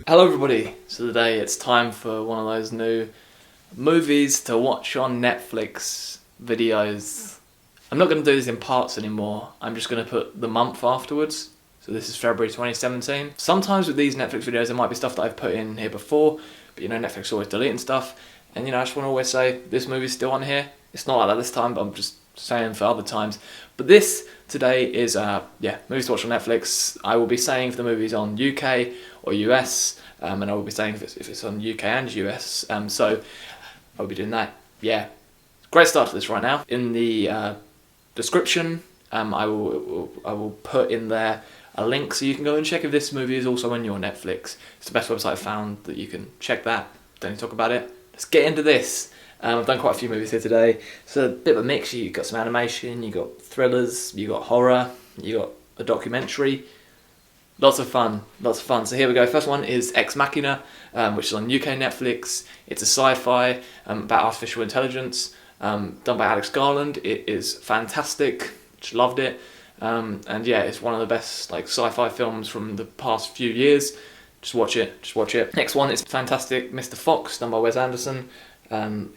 Hello everybody, so today it's time for one of those new movies to watch on Netflix videos. I'm not going to do this in parts anymore, I'm just going to put the month afterwards. So this is February 2017. Sometimes with these Netflix videos there might be stuff that I've put in here before, but you know, Netflix is always deleting stuff. And you know, I just want to always say, this movie's still on here. It's not like that this time, but I'm just saying for other times. But this today is movies to watch on Netflix. I will be saying if the movie's on UK or US, and I will be saying if it's on UK and US. So I'll be doing that. Yeah, great start to this right now. In the description, I will put in there a link so you can go and check if this movie is also on your Netflix. It's the best website I've found that you can check that. Don't need to talk about it. Let's get into this. I've done quite a few movies here today. It's a bit of a mix. You've got some animation, you've got thrillers, you've got horror, you've got a documentary. Lots of fun, lots of fun. So here we go. First one is Ex Machina, which is on UK Netflix. It's a sci-fi about artificial intelligence, done by Alex Garland. It is fantastic. Just loved it. And yeah, it's one of the best like sci-fi films from the past few years. Just watch it, just watch it. Next one is Fantastic Mr. Fox, done by Wes Anderson.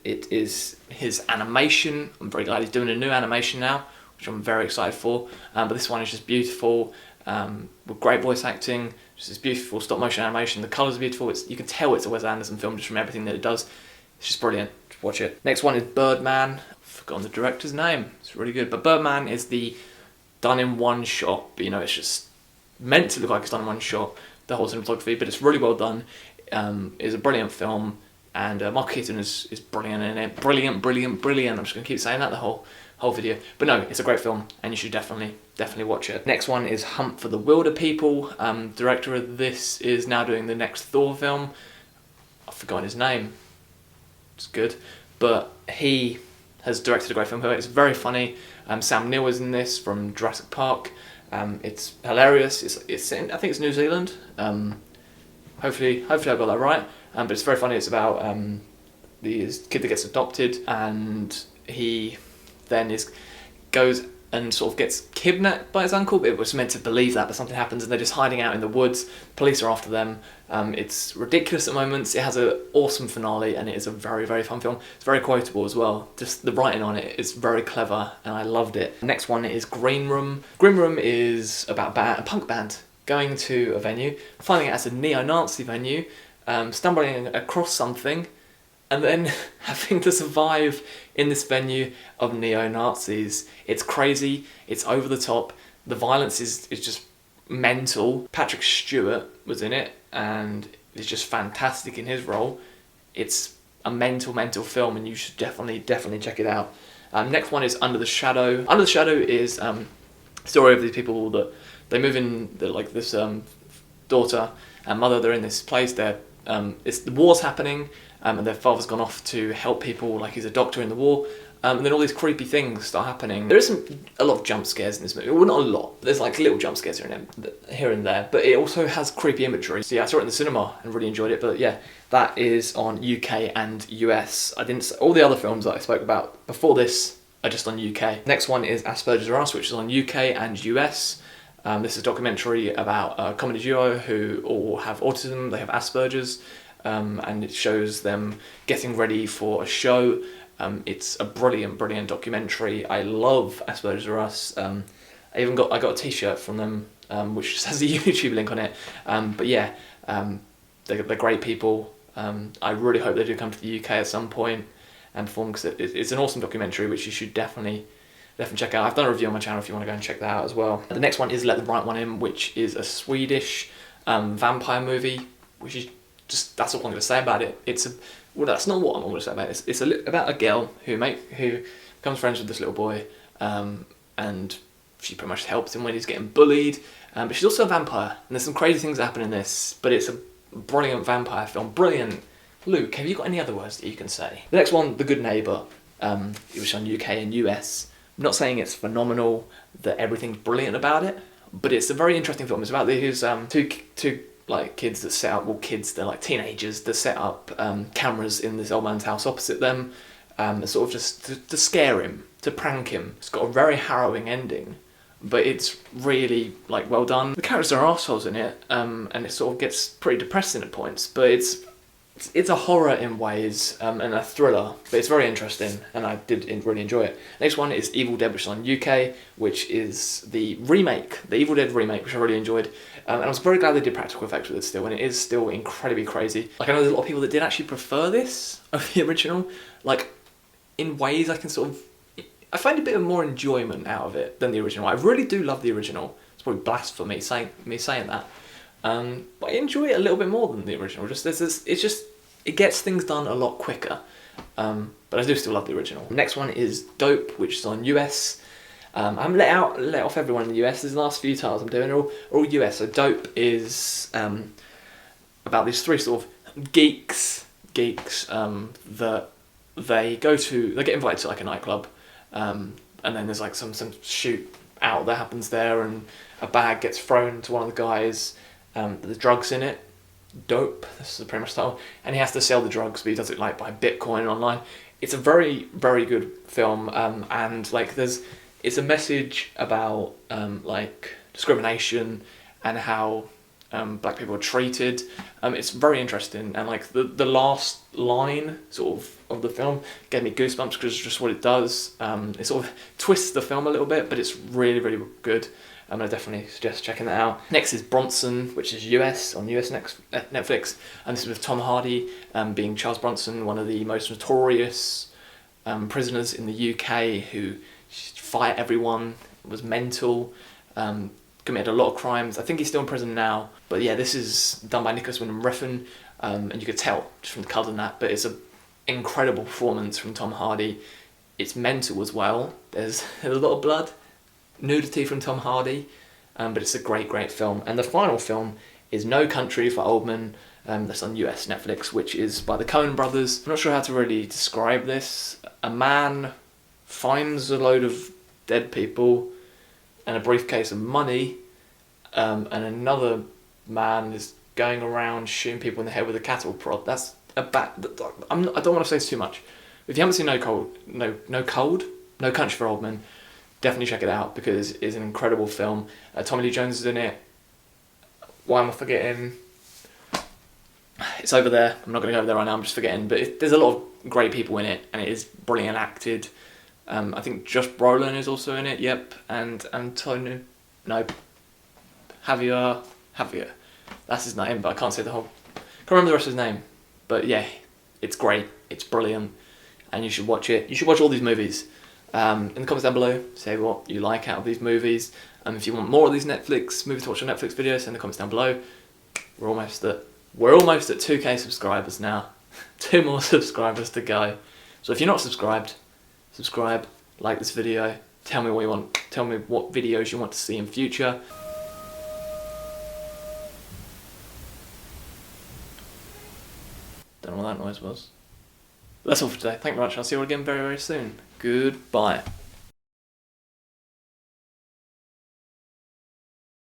It is his animation. I'm very glad he's doing a new animation now, which I'm very excited for. But this one is just beautiful, with great voice acting, just this beautiful stop motion animation. The colours are beautiful. You can tell it's a Wes Anderson film just from everything that it does. It's just brilliant. Just watch it. Next one is Birdman. I've forgotten the director's name. It's really good. But Birdman is the done in one shot, but you know, it's just meant to look like it's done in one shot, the whole cinematography, but it's really well done. It's a brilliant film, and Mark Keaton is brilliant in it. Brilliant. I'm just going to keep saying that the whole video. But no, it's a great film, and you should definitely watch it. Next one is Hunt for the Wilder People. Director of this is now doing the next Thor film. I've forgotten his name. It's good, but he has directed a great film here. It's very funny. Sam Neill is in this from Jurassic Park. It's hilarious. It's in, I think it's New Zealand. Hopefully I got that right. But it's very funny. It's about this kid that gets adopted, and he then goes and sort of gets kidnapped by his uncle. It was meant to believe that, but something happens and they're just hiding out in the woods. Police are after them. It's ridiculous at moments. It has an awesome finale, and it is a very, very fun film. It's very quotable as well. Just the writing on it is very clever, and I loved it. Next one is Green Room. Green Room is about a punk band going to a venue, finding out it's a neo-Nazi venue, stumbling across something, and then having to survive in this venue of neo-Nazis. It's crazy, it's over the top, the violence is just mental. Patrick Stewart was in it, and is just fantastic in his role. It's a mental film, and you should definitely check it out. Next one is Under the Shadow. Under the Shadow is a story of these people that they move in, like this daughter and mother, they're in this place, the war's happening, and their father's gone off to help people, like he's a doctor in the war, and then all these creepy things start happening. There isn't a lot of jump scares in this movie. Well, not a lot. There's like little jump scares here and there, but it also has creepy imagery. So yeah, I saw it in the cinema and really enjoyed it. But yeah, that is on UK and US. All the other films that I spoke about before this are just on UK. Next one is Aspergers, which is on UK and US. This is a documentary about a comedy duo who all have autism. They have Aspergers. And it shows them getting ready for a show. It's a brilliant documentary. I love Aspergers Are Us. I got a t-shirt from them, which just has a YouTube link on it. But yeah, they're great people. I really hope they do come to the UK at some point and perform, because it's an awesome documentary which you should definitely check out. I've done a review on my channel if you want to go and check that out as well. The next one is Let the Right One In, which is a Swedish vampire movie, which is just, that's all I'm going to say about it. Well, that's not what I'm going to say about it. It's about a girl who becomes friends with this little boy, and she pretty much helps him when he's getting bullied. But she's also a vampire, and there's some crazy things that happen in this. But it's a brilliant vampire film. Brilliant. Luke, have you got any other words that you can say? The next one, The Good Neighbour. It was on UK and US. I'm not saying it's phenomenal, that everything's brilliant about it, but it's a very interesting film. It's about these two like kids that set up, they're like teenagers that set up cameras in this old man's house opposite them, sort of just to scare him, to prank him. It's got a very harrowing ending, but it's really like well done. The characters are arseholes in it, and it sort of gets pretty depressing at points, but it's a horror in ways, and a thriller, but it's very interesting, and I did really enjoy it. Next one is Evil Dead, which is on UK, which is the remake, the Evil Dead remake, which I really enjoyed. And I was very glad they did practical effects with it still, and it is still incredibly crazy. Like, I know there's a lot of people that did actually prefer this over the original. Like, in ways I find a bit of more enjoyment out of it than the original. I really do love the original. It's probably blasphemy saying that. But I enjoy it a little bit more than the original. It gets things done a lot quicker. But I do still love the original. Next one is Dope, which is on US. I'm let off everyone in the US. These last few titles I'm doing are all US. So Dope is about these three sort of geeks that they get invited to like a nightclub, and then there's like some shoot out that happens there, and a bag gets thrown to one of the guys. There's drugs in it. Dope. This is pretty much the title, and he has to sell the drugs, but he does it like by Bitcoin online. It's a very, very good film, and like it's a message about like discrimination and how black people are treated. It's very interesting, and like the last line sort of the film gave me goosebumps because it's just what it does. It sort of twists the film a little bit, but it's really, really good. I definitely suggest checking that out. Next is Bronson, which is US, on US Netflix, and this is with Tom Hardy being Charles Bronson, one of the most notorious prisoners in the UK who fight everyone, was mental, committed a lot of crimes. I think he's still in prison now, but yeah, this is done by Nicholas Winding Refn, and you could tell just from the colour and that, but it's an incredible performance from Tom Hardy. It's mental as well. There's a lot of blood, nudity from Tom Hardy, but it's a great film. And the final film is No Country for Old Men, that's on US Netflix, which is by the Coen brothers. I'm not sure how to really describe this. A man finds a load of dead people and a briefcase of money, and another man is going around shooting people in the head with a cattle prod. That's I don't want to say too much. If you haven't seen No Country for Old Men, definitely check it out because it's an incredible film. Tommy Lee Jones is in it. Why am I forgetting? It's over there. I'm not going to go over there right now. I'm just forgetting. But there's a lot of great people in it, and it is brilliant acted. I think Josh Brolin is also in it. Yep, and Antonio. No, Javier. That's his name, but I can't say the whole. Can't remember the rest of his name. But yeah, it's great. It's brilliant, and you should watch it. You should watch all these movies. In the comments down below, say what you like out of these movies. If you want more of these movies to watch on Netflix videos, in the comments down below. We're almost at 2k subscribers now. 2 more subscribers to go. So if you're not subscribed, subscribe, like this video, tell me what you want, tell me what videos you want to see in future. Don't know what that noise was. That's all for today. Thank you very much. I'll see you all again very, very soon. Goodbye.